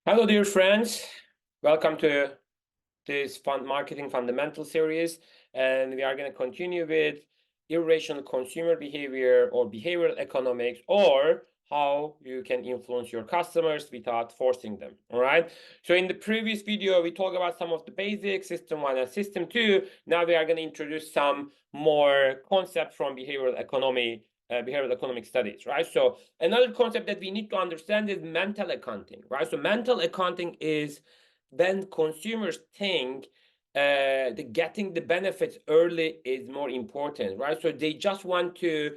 Hello, dear friends. Welcome to this marketing fundamental series, and we are going to continue with irrational consumer behavior or behavioral economics, or how you can influence your customers without forcing them. All right. So in the previous video, we talked about some of the basics, system one and system two. Now we are going to introduce some more concepts from behavioral economic studies, right? So another concept that we need to understand is mental accounting, right? So mental accounting is when consumers think getting the benefits early is more important, right? So they just want to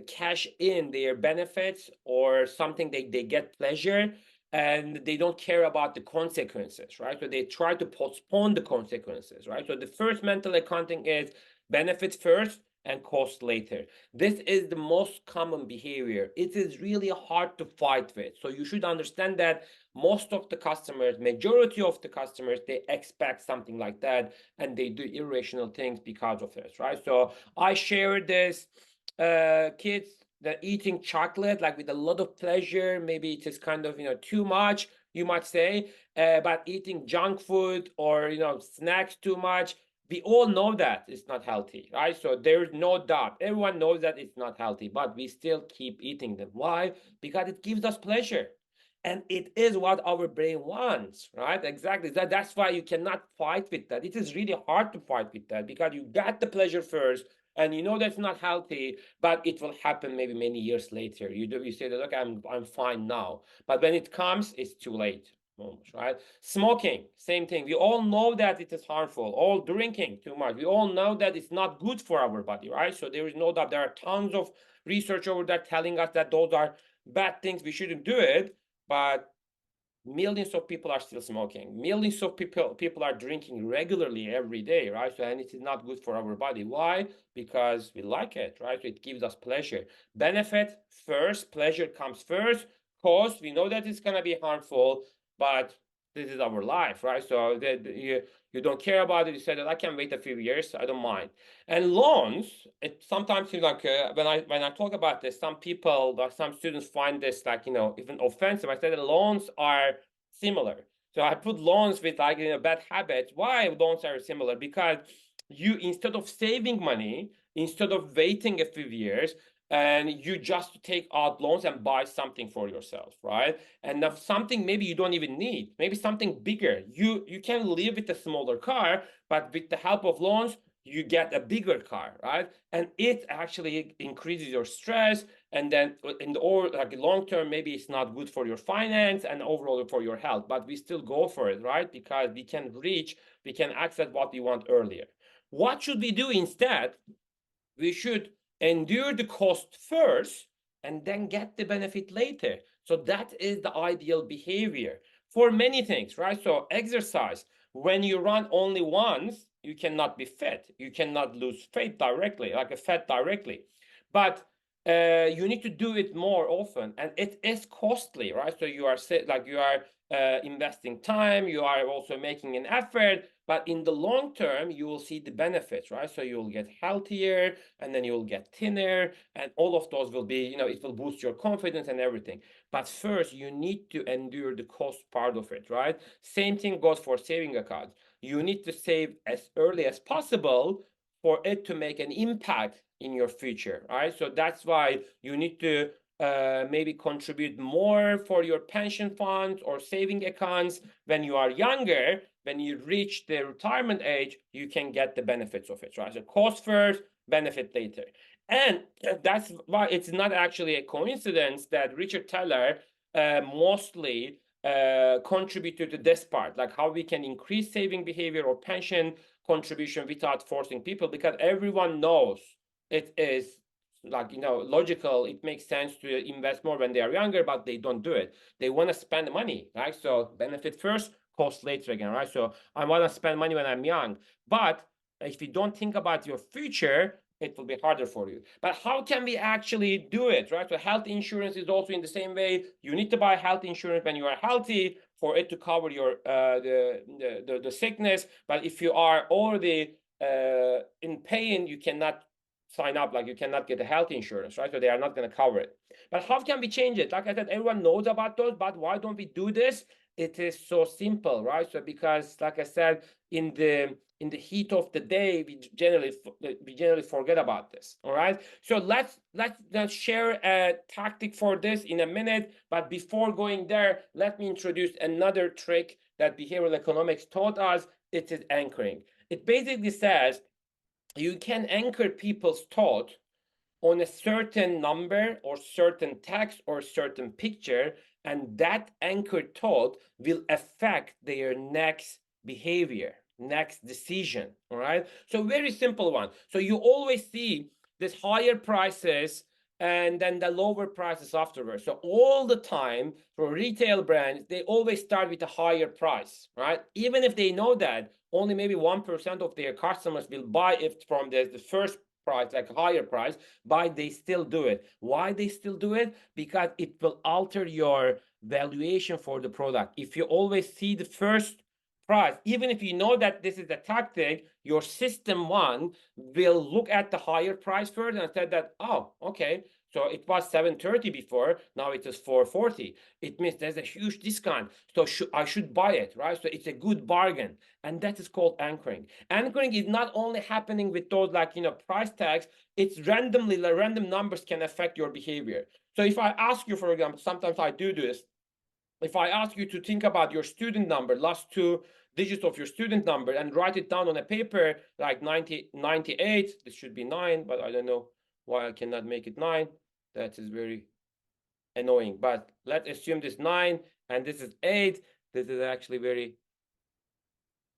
cash in their benefits or something they get pleasure, and they don't care about the consequences, right? So they try to postpone the consequences, right? So the first mental accounting is benefits first and cost later. This is the most common behavior. It is really hard to fight with. So you should understand that most of the customers, majority of the customers, they expect something like that, and they do irrational things because of this, right? So I share this, kids that eating chocolate like with a lot of pleasure, maybe it is kind of too much, you might say, but eating junk food or snacks too much, we all know that it's not healthy, right? So there's no doubt. Everyone knows that it's not healthy, but we still keep eating them. Why? Because it gives us pleasure. And it is what our brain wants, right? Exactly. That's why you cannot fight with that. It is really hard to fight with that because you got the pleasure first, and you know that's not healthy, but it will happen maybe many years later. You say that, look, I'm fine now. But when it comes, it's too late. Almost, right? Smoking, same thing. We all know that it is harmful. All drinking too much. We all know that it's not good for our body, right? So there is no doubt. There are tons of research over there telling us that those are bad things. We shouldn't do it. But millions of people are still smoking. Millions of people are drinking regularly every day, right? So, and it is not good for our body. Why? Because we like it, right? So it gives us pleasure. Benefit first, pleasure comes first. Cost, we know that it's gonna be harmful, but this is our life, right? So that you don't care about it. You say that I can wait a few years, I don't mind. And loans, it sometimes seems like when I talk about this, some people, like some students, find this like even offensive. I say that loans are similar. So I put loans with like bad habits. Why loans are similar? Because you, instead of saving money, instead of waiting a few years, and you just take out loans and buy something for yourself, right? And if something maybe you don't even need, maybe something bigger. You can live with a smaller car, but with the help of loans, you get a bigger car, right? And it actually increases your stress, and then in the like long term, maybe it's not good for your finance and overall for your health, but we still go for it, right? Because we can access what we want earlier. What should we do instead? We should endure the cost first and then get the benefit later. So that is the ideal behavior for many things, right? So exercise, when you run only once, you cannot be fit. You cannot lose fat directly, like a fat directly. But you need to do it more often, and it is costly, right? So you are investing time, you are also making an effort, but in the long term, you will see the benefits, right? So you'll get healthier, and then you'll get thinner, and all of those will be, it will boost your confidence and everything. But first, you need to endure the cost part of it, right? Same thing goes for saving accounts. You need to save as early as possible for it to make an impact in your future, right? So that's why you need to maybe contribute more for your pension funds or saving accounts when you are younger. When you reach the retirement age, you can get the benefits of it, right? So cost first, benefit later. And that's why it's not actually a coincidence that Richard Teller mostly contributed to this part, like how we can increase saving behavior or pension contribution without forcing people, because everyone knows it is like logical, it makes sense to invest more when they are younger, but they don't do it. They want to spend money, right? So benefit first, cost later again, right? So I want to spend money when I'm young, but if you don't think about your future, it will be harder for you. But how can we actually do it, right? So health insurance is also in the same way. You need to buy health insurance when you are healthy for it to cover your the sickness. But if you are already in pain, you cannot sign up, like you cannot get a health insurance, right? So they are not going to cover it. But how can we change it? Like I said, everyone knows about those, but why don't we do this? it is so simple, right? So because, like I said, in the heat of the day, we generally forget about this. All right. So let's share a tactic for this in a minute. But before going there, let me introduce another trick that behavioral economics taught us. It is anchoring. It basically says you can anchor people's thought on a certain number or certain text or certain picture, and that anchored thought will affect their next behavior, next decision. All right. So very simple one. So you always see this higher prices and then the lower prices afterwards. So all the time for retail brands, they always start with a higher price, right? Even if they know that only maybe 1% of their customers will buy it from the first price, like a higher price, but they still do it. Why they still do it? Because it will alter your valuation for the product. If you always see the first price, even if you know that this is a tactic, your system one will look at the higher price first and said that, oh, okay, so it was 730 before, now it is 440. It means there's a huge discount, so I should buy it, right? So it's a good bargain, and that is called anchoring. Anchoring is not only happening with those price tags, it's randomly, the random numbers can affect your behavior. So if I ask you, for example, sometimes I do this, if I ask you to think about your student number, last two digits of your student number, and write it down on a paper, like 98, this should be 9, but I don't know why I cannot make it 9. That is very annoying. But let's assume this 9 and this is 8. This is actually very,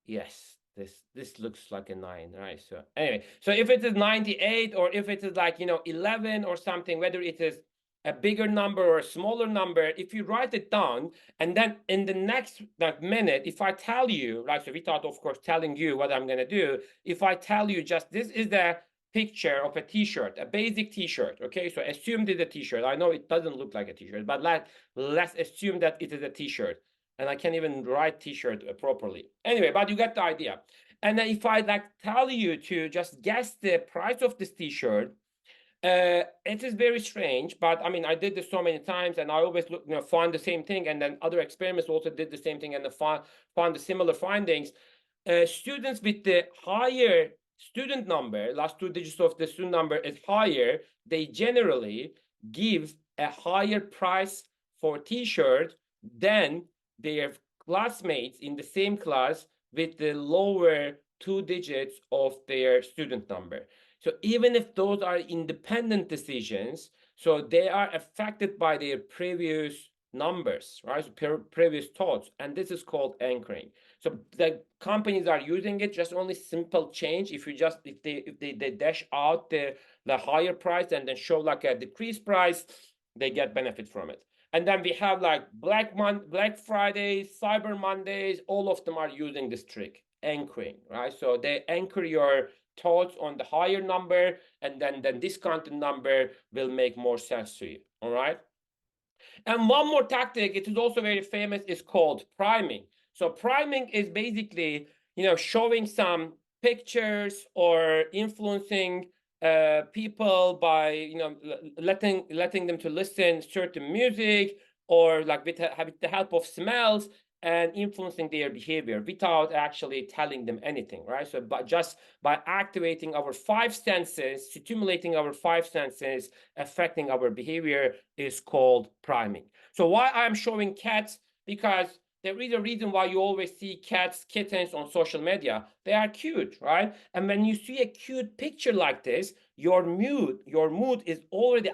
yes, this looks like a 9, right? So anyway, so if it is 98, or if it is 11 or something, whether it is a bigger number or a smaller number, if you write it down, and then in the next minute, if I tell you, right, so without of course telling you what I'm gonna do, if I tell you just this is the picture of a t-shirt, a basic t-shirt, okay? So assume this is a t-shirt. I know it doesn't look like a t-shirt, but let's assume that it is a t-shirt. And I can't even write t-shirt properly. Anyway, but you get the idea. And then if I tell you to just guess the price of this t-shirt, it is very strange, but I mean, I did this so many times, and I always find the same thing, and then other experiments also did the same thing, and found the similar findings. Students with the higher student number, last two digits of the student number is higher, they generally give a higher price for t-shirt than their classmates in the same class with the lower two digits of their student number. So even if those are independent decisions, so they are affected by their previous numbers, right? So previous thoughts, and this is called anchoring. So the companies are using it, just only simple change. If they dash out the higher price and then show like a decreased price, they get benefit from it. And then we have like Black Fridays, Cyber Mondays, all of them are using this trick, anchoring, right? So they anchor your thoughts on the higher number, and then the discounted number will make more sense to you, all right? And one more tactic, it is also very famous, is called priming. So priming is basically, showing some pictures or influencing people by, letting them to listen certain music, or like with the help of smells, and influencing their behavior without actually telling them anything, right? So but just by activating our five senses, stimulating our five senses, affecting our behavior, is called priming. So why I'm showing cats? Because there is a reason why you always see cats, kittens on social media. They are cute, right? And when you see a cute picture like this, your mood is already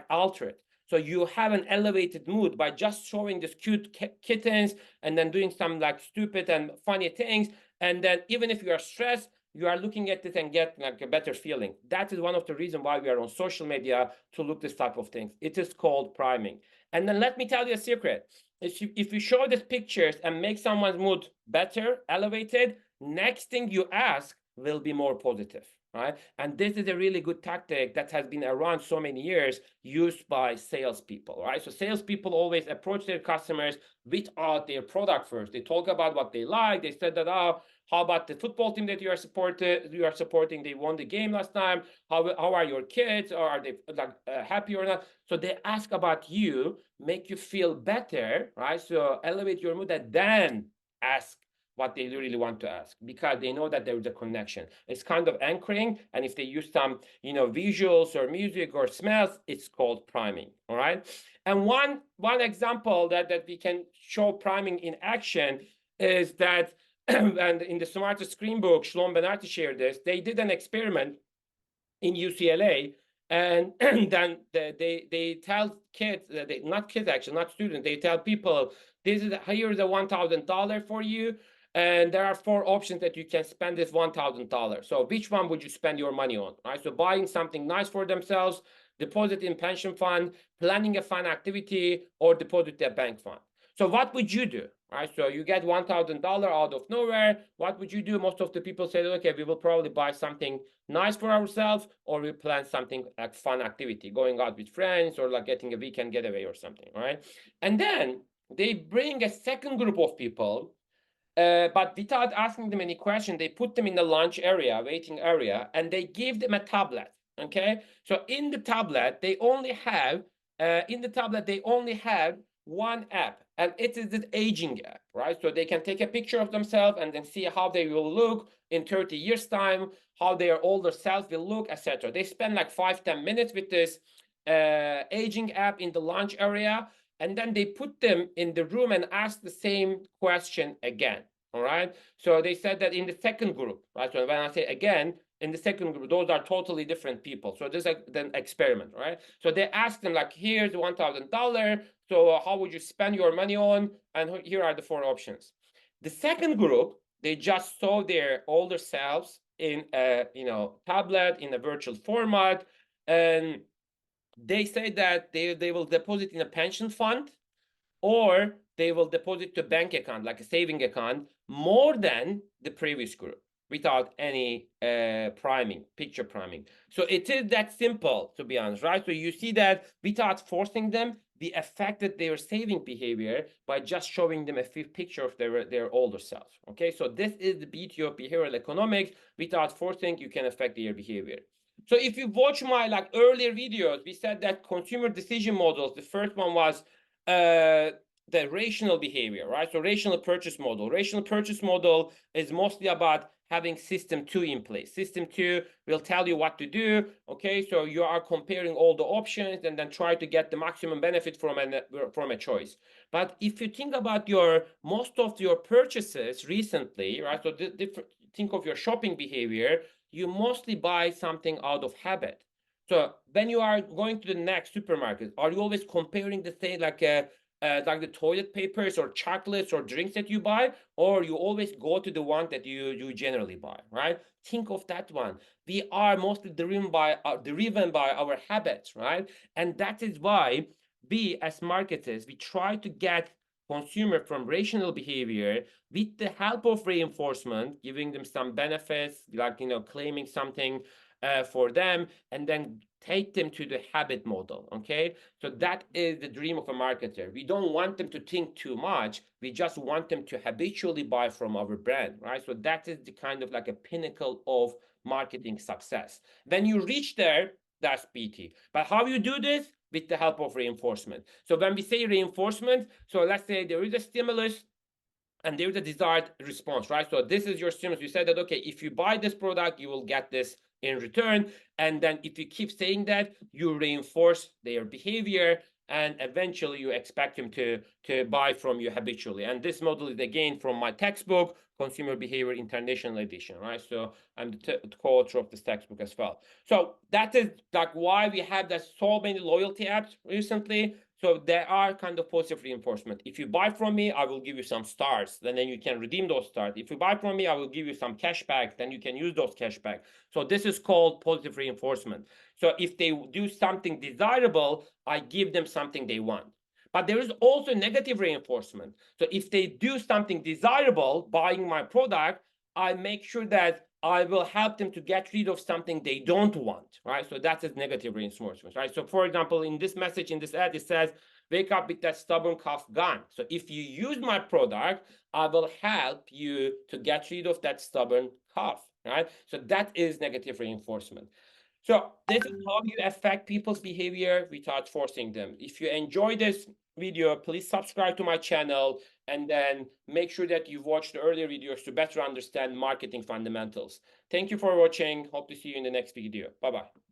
altered. So you have an elevated mood by just showing this cute kittens, and then doing some stupid and funny things. And then even if you are stressed, you are looking at it and get a better feeling. That is one of the reasons why we are on social media, to look this type of things. It is called priming. And then let me tell you a secret. If you show these pictures and make someone's mood better, elevated, next thing you ask will be more positive. right? And this is a really good tactic that has been around so many years, used by salespeople, right? So salespeople always approach their customers without their product first. They talk about what they like. They said that, oh, how about the football team that you are supporting? They won the game last time. How are your kids? Or are they like happy or not? So they ask about you, make you feel better, right? So elevate your mood, and then ask what they really want to ask, because they know that there is a connection. It's kind of anchoring, and if they use some, visuals or music or smells, it's called priming. All right. And one example that we can show priming in action is that, and in the Smartest Screen book, Shlom Benarti shared this. They did an experiment in UCLA, and then they tell kids, not kids actually, not students, they tell people, here's a $1,000 for you, and there are 4 options that you can spend this $1,000. So which one would you spend your money on, right? So buying something nice for themselves, deposit in pension fund, planning a fun activity, or deposit their bank fund. So what would you do, right? So you get $1,000 out of nowhere. What would you do? Most of the people say, okay, we will probably buy something nice for ourselves, or we plan something like fun activity, going out with friends, or like getting a weekend getaway or something, right? And then they bring a second group of people, but without asking them any question, they put them in the lunch area, waiting area, and they give them a tablet. Okay, so in the tablet they only have one app, and it is the aging app, right? So they can take a picture of themselves and then see how they will look in 30 years time, how their older self will look, etc. They spend like 5-10 minutes with this aging app in the lunch area, and then they put them in the room and ask the same question again. All right. So they said that in the second group, right? So when I say again, in the second group, those are totally different people. So this is an experiment, right? So they asked them like, here's $1,000. So how would you spend your money on? And here are the 4 options. The second group, they just saw their older selves in a tablet, in a virtual format, and they say that they will deposit in a pension fund, or they will deposit to a bank account, like a saving account, more than the previous group, without any picture priming. So it is that simple, to be honest, right? So you see that without forcing them, we affected their saving behavior by just showing them a picture of their older self. Okay, so this is the beauty of behavioral economics. Without forcing, you can affect their behavior. So if you watch my earlier videos, we said that consumer decision models, the first one was the rational behavior, right? So rational purchase model. Rational purchase model is mostly about having system 2 in place. System 2 will tell you what to do. Okay, so you are comparing all the options and then try to get the maximum benefit from a choice. But if you think about most of your purchases recently, right? So think of your shopping behavior. You mostly buy something out of habit. So when you are going to the next supermarket, are you always comparing the thing like the toilet papers or chocolates or drinks that you buy, or you always go to the one that you generally buy, right? Think of that one. We are mostly driven by our habits, right? And that is why we as marketers, we try to get consumer from rational behavior with the help of reinforcement, giving them some benefits, like claiming something for them, and then take them to the habit model. Okay, so that is the dream of a marketer. We don't want them to think too much. We just want them to habitually buy from our brand, right? So that is the kind of like a pinnacle of marketing success. When you reach there, that's PT. But how you do this? With the help of reinforcement. So when we say reinforcement, so let's say there is a stimulus and there's a desired response, right? So this is your stimulus. You said that, okay, if you buy this product, you will get this in return. And then if you keep saying that, you reinforce their behavior, and eventually you expect them to buy from you habitually. And this model is again from my textbook, Consumer Behavior International Edition, right? So I'm the co-author of this textbook as well. So that is like why we have so many loyalty apps recently. So there are kind of positive reinforcement. If you buy from me, I will give you some stars. Then you can redeem those stars. If you buy from me, I will give you some cash back. Then you can use those cash back. So this is called positive reinforcement. So if they do something desirable, I give them something they want. But there is also negative reinforcement. So if they do something desirable, buying my product, I make sure that I will help them to get rid of something they don't want, right? So that is negative reinforcement, right? So for example, in this message, in this ad, it says, wake up with that stubborn cough gone. So if you use my product, I will help you to get rid of that stubborn cough, right? So that is negative reinforcement. So this is how you affect people's behavior without forcing them. If you enjoy this video, please subscribe to my channel and then make sure that you've watched the earlier videos to better understand marketing fundamentals. Thank you for watching. Hope to see you in the next video. Bye-bye.